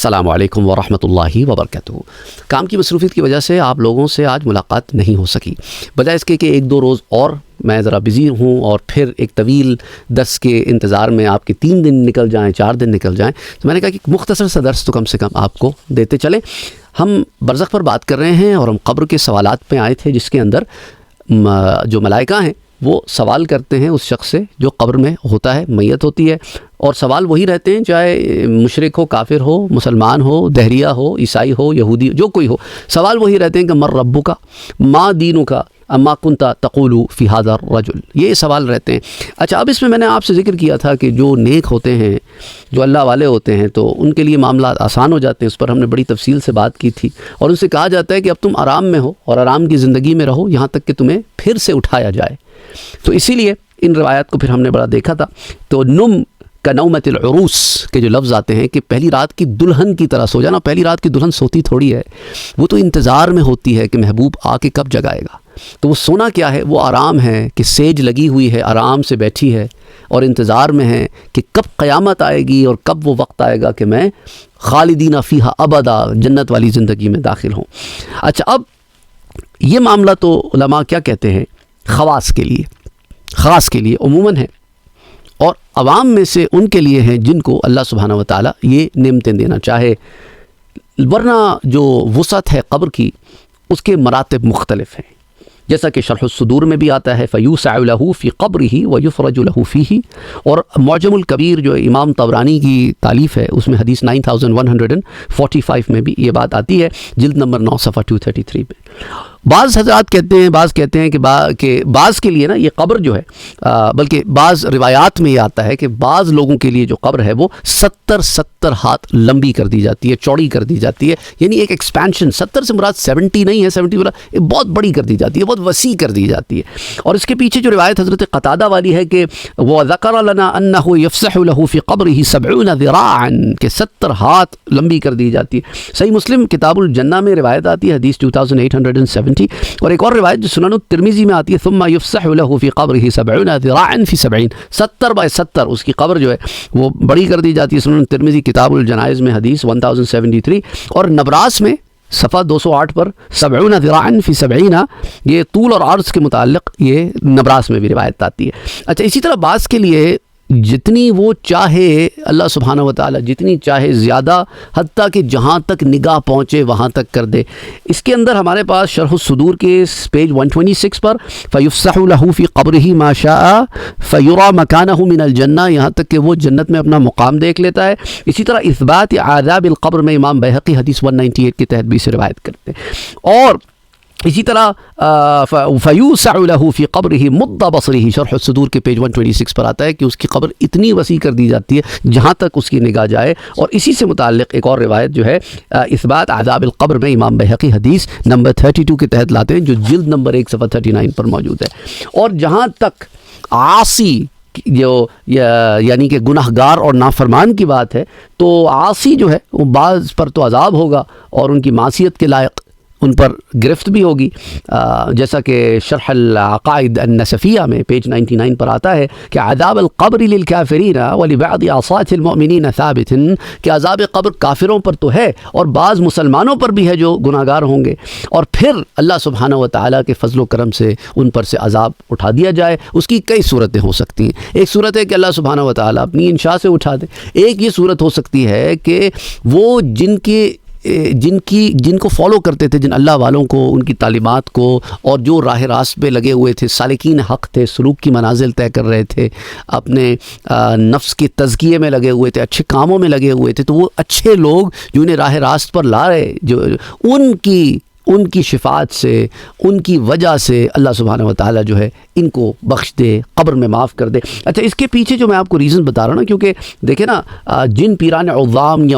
السلام علیکم ورحمۃ اللہ وبرکاتہ۔ کام کی مصروفیت کی وجہ سے آپ لوگوں سے آج ملاقات نہیں ہو سکی، بجائے اس کے کہ ایک دو روز اور میں ذرا بزی ہوں اور پھر ایک طویل درس کے انتظار میں آپ کے 3 دن نکل جائیں، 4 دن نکل جائیں، تو میں نے کہا کہ مختصر سا درس تو کم سے کم آپ کو دیتے چلیں۔ ہم برزخ پر بات کر رہے ہیں اور ہم قبر کے سوالات پہ آئے تھے، جس کے اندر جو ملائکہ ہیں وہ سوال کرتے ہیں اس شخص سے جو قبر میں ہوتا ہے، میت ہوتی ہے، اور سوال وہی رہتے ہیں، چاہے مشرک ہو، کافر ہو، مسلمان ہو، دہریہ ہو، عیسائی ہو، یہودی، جو کوئی ہو، سوال وہی رہتے ہیں کہ مر ربک، ما دینک، اما کنت تقول فی ھذا الرجل، یہ سوال رہتے ہیں۔ اچھا، اب اس میں نے آپ سے ذکر کیا تھا کہ جو نیک ہوتے ہیں، جو اللہ والے ہوتے ہیں، تو ان کے لیے معاملات آسان ہو جاتے ہیں، اس پر ہم نے بڑی تفصیل سے بات کی تھی، اور ان سے کہا جاتا ہے کہ اب تم آرام میں ہو اور آرام کی زندگی میں رہو یہاں تک کہ تمہیں پھر سے اٹھایا جائے۔ تو اسی لیے ان روایات کو پھر ہم نے بڑا دیکھا تھا۔ تو نم کا نومت العروس کے جو لفظ آتے ہیں کہ پہلی رات کی دلہن کی طرح سو جانا، پہلی رات کی دلہن سوتی تھوڑی ہے، وہ تو انتظار میں ہوتی ہے کہ محبوب آ کے کب جگائے گا۔ تو وہ سونا کیا ہے؟ وہ آرام ہے کہ سیج لگی ہوئی ہے، آرام سے بیٹھی ہے اور انتظار میں ہے کہ کب قیامت آئے گی اور کب وہ وقت آئے گا کہ میں خالدین فیہا ابدا، جنت والی زندگی میں داخل ہوں۔ اچھا، اب یہ معاملہ تو علماء کیا کہتے ہیں، خواص کے لیے، خاص کے لیے عموماً ہے، اور عوام میں سے ان کے لیے ہیں جن کو اللہ سبحانہ و تعالیٰ یہ نعمتیں دینا چاہے، ورنہ جو وسعت ہے قبر کی اس کے مراتب مختلف ہیں، جیسا کہ شرح الصدور میں بھی آتا ہے فیوسع لہ فی قبرہ ویفرج لہ فیہ، اور معجم الکبیر جو امام طبرانی کی تالیف ہے اس میں حدیث 9145 میں بھی یہ بات آتی ہے، جلد نمبر 9 صفحہ 233 میں۔ بعض حضرات کہتے ہیں، بعض کہتے ہیں کہ بعض کے لیے نا یہ قبر جو ہے، بلکہ بعض روایات میں یہ آتا ہے کہ بعض لوگوں کے لیے جو قبر ہے وہ 70 ہاتھ لمبی کر دی جاتی ہے، چوڑی کر دی جاتی ہے، یعنی ایک ایکسپینشن، 70 سے مراد 70 نہیں ہے، 70 مراد بہت بڑی کر دی جاتی ہے، بہت وسیع کر دی جاتی ہے۔ اور اس کے پیچھے جو روایت حضرت قتادہ والی ہے کہ وَذَكَرَ لَنَا أَنَّهُ يَفْسَحُ لَهُ فِي قَبْرِهِ 70 ذِرَاعًا، کہ 70 ہاتھ لمبی کر دی جاتی ہے۔ صحیح مسلم کتاب الجنہ میں روایت آتی ہے، حدیث 2870، اور ایک اور روایت جو سنن الترمذی میں آتی ہے ثم یفسح له فی قبرہ 70 ذراعا فی 70، 70 اس کی قبر جو ہے وہ بڑی کر دی جاتی ہے۔ سنن الترمذی کتاب الجنائز میں حدیث 1073، اور نبراس میں صفحہ 208 پر 70 ذراعا فی 70، یہ طول اور عرض کے متعلق یہ نبراس میں بھی روایت آتی ہے۔ اچھا، اسی طرح بعض کے لیے جتنی وہ چاہے اللہ سبحانہ و تعالیٰ، جتنی چاہے زیادہ، حتیٰ کہ جہاں تک نگاہ پہنچے وہاں تک کر دے۔ اس کے اندر ہمارے پاس شرح الصدور کے پیج 126 پر فیفسح لہ فی قبرہ ما شاء فیری مکانہ من الجنہ، یہاں تک کہ وہ جنت میں اپنا مقام دیکھ لیتا ہے۔ اسی طرح اثبات عذاب القبر میں امام بیہقی حدیث 198 کے تحت بھی سے روایت کرتے ہیں۔ اور اسی طرح فیوسع لہ فی قبرہ مد بصرہ، شرح الصدور کے پیج 126 پر آتا ہے کہ اس کی قبر اتنی وسیع کر دی جاتی ہے جہاں تک اس کی نگاہ جائے۔ اور اسی سے متعلق ایک اور روایت جو ہے اثبات عذاب القبر میں امام بیہقی حدیث نمبر 32 کے تحت لاتے ہیں، جو جلد نمبر 1 صفحہ 39 پر موجود ہے۔ اور جہاں تک عاصی یعنی کہ گناہ گار اور نافرمان کی بات ہے، تو عاصی جو ہے وہ بعض پر تو عذاب ہوگا اور ان کی معصیت کے لائق ان پر گرفت بھی ہوگی، جیسا کہ شرح العقائد النسفیہ میں پیج 99 پر آتا ہے کہ عذاب القبر للکافرین ولبعض عصاة المؤمنین ثابت، کہ عذاب قبر کافروں پر تو ہے اور بعض مسلمانوں پر بھی ہے جو گناہ گار ہوں گے، اور پھر اللہ سبحانہ و تعالیٰ کے فضل و کرم سے ان پر سے عذاب اٹھا دیا جائے۔ اس کی کئی صورتیں ہو سکتی ہیں۔ ایک صورت ہے کہ اللہ سبحانہ و تعالیٰ اپنی انشاء سے اٹھا دے، ایک یہ صورت ہو سکتی ہے کہ وہ جن کو فالو کرتے تھے، جن اللہ والوں کو، ان کی تعلیمات کو، اور جو راہ راست پہ لگے ہوئے تھے، سالکین حق تھے، سلوک کی منازل طے کر رہے تھے، اپنے نفس کے تزکیے میں لگے ہوئے تھے، اچھے کاموں میں لگے ہوئے تھے، تو وہ اچھے لوگ جو انہیں راہ راست پر لا رہے، جو ان کی شفاعت سے، ان کی وجہ سے اللہ سبحانہ و تعالیٰ جو ہے ان کو بخش دے، قبر میں معاف کر دے۔ اچھا، اس کے پیچھے جو میں آپ کو ریزن بتا رہا ہوں نا، کیونکہ دیکھیں نا، جن پیران عظام یا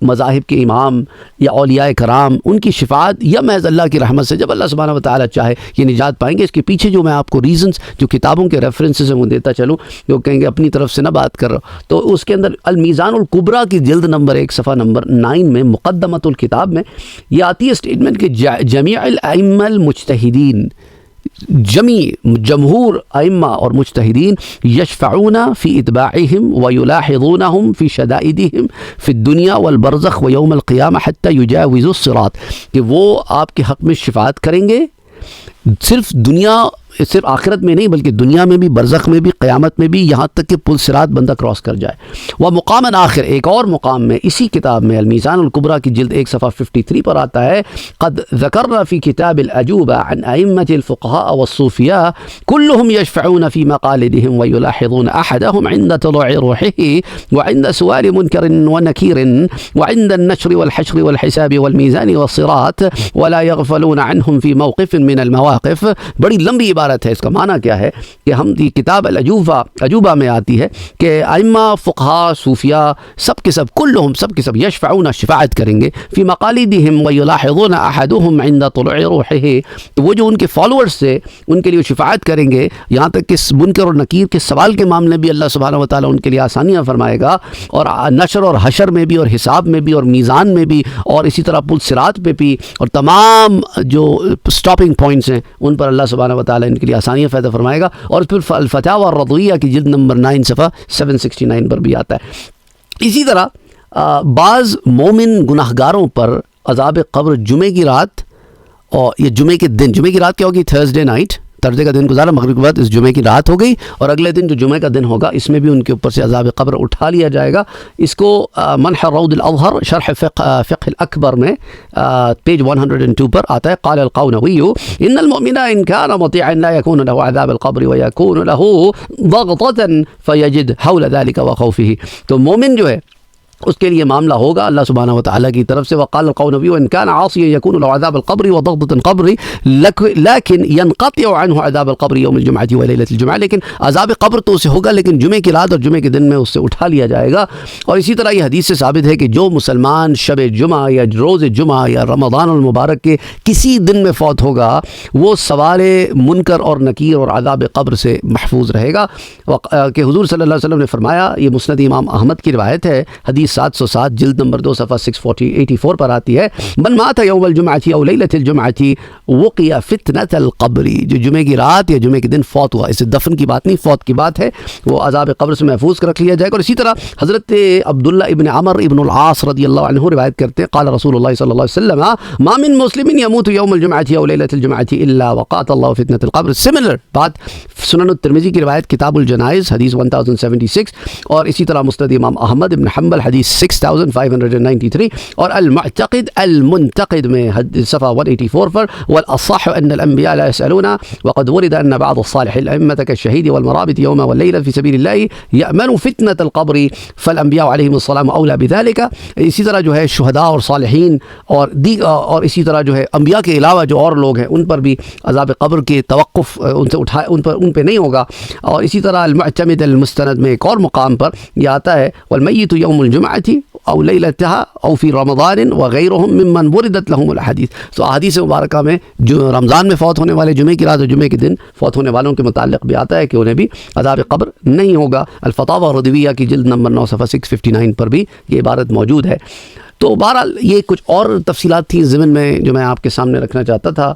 مذاہب کے امام یا اولیاء کرام، ان کی شفاعت یا محض اللہ کی رحمت سے جب اللہ سبحانہ و تعالیٰ چاہے یہ نجات پائیں گے۔ اس کے پیچھے جو میں آپ کو ریزنز جو کتابوں کے ریفرنسز ہیں وہ دیتا چلوں، جو کہیں گے اپنی طرف سے نہ بات کر رہا ہوں، تو اس کے اندر المیزان الکبریٰ کی جلد نمبر 1 صفحہ نمبر 9 میں مقدمۃ الکتاب میں یہ آتی ہے اسٹیٹمنٹ کہ جمیع الائمہ المجتہدین، جمہور ائمہ اور مجتہدین یشفعون فی اتباعہم ویلاحظونہم فی شدائدہم فی الدنیا والبرزخ ویوم القیامہ حتی یجاوزوا الصراط، کہ وہ آپ کے حق میں شفاعت کریں گے صرف آخرت میں نہیں بلکہ دنیا میں بھی، برزخ میں بھی، قیامت میں بھی، یہاں تک کہ پل صراط بندہ کراس کر جائے۔ ومقام آخر، ایک اور مقام میں اسی کتاب میں المیزان الکبریٰ کی جلد 1 صفحہ 53 پر آتا ہے، قد ذکرنا فی کتاب العجوبہ عن ائمة الفقهاء والصوفیاء كلهم يشفعون في مقالدهم ويلاحظون احدهم عند طلوع روحه وعند سؤال منكر ونكير وعند النشر والحشر والحساب والميزان والصراط ولا يغفلون عنهم في موقف من المواقف۔ بڑی لمبی عبارت ہے، اس کا معنی کیا ہے کہ ہم یہ کتاب العجوبہ میں آتی ہے کہ ائمہ، فقہاء، صوفیاء سب کے سب سب کے سب یشفعون، شفاعت کریں گے، فی مقالدہم ویلاحظون احدہم عند طلوع روحہ، تو وہ جو ان کے فالوورز سے ان کے لیے شفاعت کریں گے، یہاں تک کہ منکر اور نکیر کے سوال کے معاملے بھی اللہ سبحانہ وتعالیٰ ان کے لیے آسانیاں فرمائے گا، اور نشر اور حشر میں بھی، اور حساب میں بھی، اور میزان میں بھی، اور اسی طرح پل صراط پہ بھی، اور تمام جو سٹاپنگ پوائنٹس ہیں ان پر اللہ سبحانہ وتعالیٰ ان کے لیے آسانیاں پیدا فرمائے گا۔ اور پھر الفتاوی الرضویہ کی جلد نمبر 9 صفحہ 769 پر بھی آتا ہے۔ اسی طرح بعض مومن گناہگاروں پر عذاب قبر جمعے کی رات اور یہ جمعے کے دن، جمعے کی رات کیا ہوگی؟ تھرسڈے نائٹ، ترسڈے کا دن گزارا، مغرب کے بعد اس جمعے کی رات ہو گئی، اور اگلے دن جو جمعے کا دن ہوگا اس میں بھی ان کے اوپر سے عذاب قبر اٹھا لیا جائے گا۔ اس کو منح الروض الاظہر شرح فقہ الاکبر میں پیج 102 پر آتا ہے، قال القونوی ان المؤمن ان كان مطيعا لا يكون له عذاب القبر ويكون له ضغطة فيجد حول ذلك وخوفه، تو مومن جو ہے اس کے لیے معاملہ ہوگا اللہ سبحانہ وتعالیٰ کی طرف سے، وقال القونوی وان كان عاصيا يكون له عذاب القبر وضغطة القبر لكن ينقطع عنه عذاب القبر يوم الجمعة وليلة الجمعة، لیکن عذاب قبر تو اسے ہوگا لیکن جمعے کی رات اور جمعے کے دن میں اس سے اٹھا لیا جائے گا۔ اور اسی طرح یہ حدیث سے ثابت ہے کہ جو مسلمان شب جمعہ یا روز جمعہ یا رمضان المبارک کے کسی دن میں فوت ہوگا وہ سوال منکر اور نکیر اور عذاب قبر سے محفوظ رہے گا، کہ حضور صلی اللہ علیہ وسلم نے فرمایا، یہ مسند امام احمد کی روایت ہے، حدیث 707 جلد نمبر 2 صفحہ 684 پر آتی ہے، من مات یوم الجمعۃ او لیلۃ الجمعۃ وقی فتنۃ القبر، جو جمعے کی رات یا جمعے کے دن فوت ہوا، اسے دفن کی بات نہیں، فوت کی بات ہے، وہ عذاب قبر سے محفوظ رکھ لیا جائے گا۔ اور اسی طرح حضرت عبداللہ ابن عمر ابن العاص رضی اللہ عنہ روایت کرتے ہیں، قال رسول اللہ صلی اللہ علیہ وسلم ما من مسلم يموت يوم الجمعۃ او لیلۃ الجمعۃ الا وقات اللہ فتنۃ القبر۔ سملر بات سنن الترمذی کی روایت کتاب الجنائز حدیث 1076، اور اسی طرح مسند امام احمد ابن حنبل حدیث 6593، اور المعتقد المنتقد میں صفحہ 184 پر، والاصح ان الانبیاء لا يسألون وقد ورد ان بعض الصالح الائمة كالشهيد والمرابط يوم والليلة في سبيل الله يأمن فتنة القبر فالانبیاء علیہم السلام اولى بذلك۔ اسی طرح جو ہے شہداء اور صالحین اور اسی طرح جو ہے انبیاء کے علاوہ جو اور لوگ ہیں ان پر بھی عذاب قبر کے توقف ان پہ نہیں ہوگا۔ اور اسی طرح المعتمد المستند میں ایک اور مقام پر یہ آتا ہے، والمیت یوم الجمعۃ او لیلتها او فی رمضان وغیرهم ممن وردت لهم الاحادیث۔ تو احادیث مبارکہ میں جو رمضان میں فوت ہونے والے، جمعے کی رات اور جمعے کے دن فوت ہونے والوں کے متعلق بھی آتا ہے کہ انہیں بھی عذاب قبر نہیں ہوگا۔ الفتاوی الرضویہ کی جلد نمبر 9 صفحہ 659 پر بھی یہ عبارت موجود ہے۔ تو بہرحال یہ کچھ اور تفصیلات تھیں ضمن میں جو میں آپ کے سامنے رکھنا چاہتا تھا،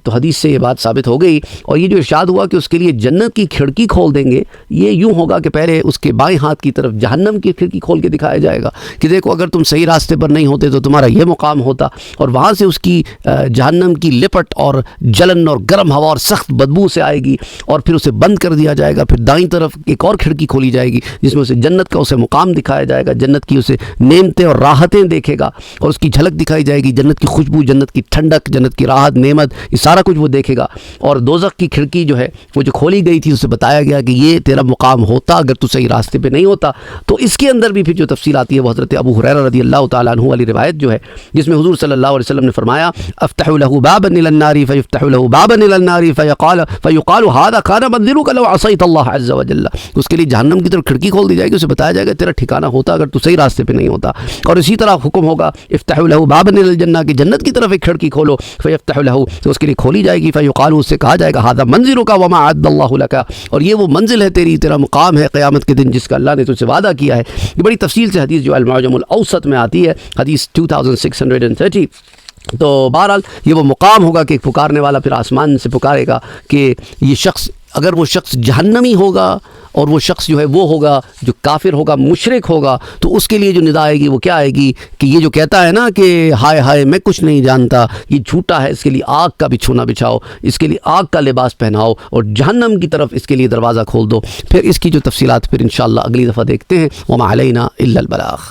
تو حدیث سے یہ بات ثابت ہو گئی۔ اور یہ جو ارشاد ہوا کہ اس کے لیے جنت کی کھڑکی کھول دیں گے، یہ یوں ہوگا کہ پہلے اس کے بائیں ہاتھ کی طرف جہنم کی کھڑکی کھول کے دکھایا جائے گا کہ دیکھو اگر تم صحیح راستے پر نہیں ہوتے تو تمہارا یہ مقام ہوتا، اور وہاں سے اس کی جہنم کی لپٹ اور جلن اور گرم ہوا اور سخت بدبو سے آئے گی، اور پھر اسے بند کر دیا جائے گا۔ پھر دائیں طرف ایک اور کھڑکی کھولی جائے گی جس میں اسے جنت کا اسے مقام دکھایا جائے گا، جنت کی اسے نعمتیں اور راحتیں دیکھے گا، اور اس کی جھلک دکھائی جائے گی، جنت کی خوشبو، جنت کی ٹھنڈک، جنت کی راحت، نعمت، یہ سارا کچھ وہ دیکھے گا۔ اور دوزخ کی کھڑکی جو ہے وہ جو کھولی گئی تھی اسے بتایا گیا کہ یہ تیرا مقام ہوتا اگر تو صحیح راستے پہ نہیں ہوتا۔ تو اس کے اندر بھی پھر جو تفصیل آتی ہے وہ حضرت ابو ہریرہ رضی اللہ تعالیٰ عنہ والی روایت جو ہے، جس میں حضور صلی اللہ علیہ وسلم نے فرمایا، افتح له بابا الى النار فيفتح له بابا الى النار فيقال هذا كان منزلك لو عصيت الله عز وجل۔ اس کے لیے جہنم کی طرف کھڑکی کھول دی جائے گی، اسے بتایا جائے گا تیرا ٹھکانہ ہوتا اگر تو صحیح راستے پہ نہیں ہوتا۔ اور اسی طرح حکم ہوگا افتحوا له بابا الى الجنہ، کہ جنت کی طرف ایک کھڑکی کھولو، فیفتح له، تو اس کے لیے کھولی جائے گی، فیقال، اس سے کہا جائے گا هذا منزلك وما اعد الله لك، اور یہ وہ منزل ہے تیری، تیرا مقام ہے قیامت کے دن جس کا اللہ نے تجھ سے وعدہ کیا ہے۔ یہ بڑی تفصیل سے حدیث جو المعجم الاوسط میں آتی ہے، حدیث 2630، تو بہرحال یہ وہ مقام ہوگا کہ پکارنے والا پھر آسمان سے پکارے گا کہ یہ شخص، اگر وہ شخص جہنمی ہوگا اور وہ شخص جو ہے وہ ہوگا جو کافر ہوگا، مشرک ہوگا، تو اس کے لیے جو ندا آئے گی وہ کیا آئے گی کہ یہ جو کہتا ہے نا کہ ہائے ہائے میں کچھ نہیں جانتا، یہ جھوٹا ہے، اس کے لیے آگ کا بچھونا بچھاؤ، اس کے لیے آگ کا لباس پہناؤ اور جہنم کی طرف اس کے لیے دروازہ کھول دو۔ پھر اس کی جو تفصیلات پھر انشاءاللہ اگلی دفعہ دیکھتے ہیں۔ وما علینا الا البلاغ۔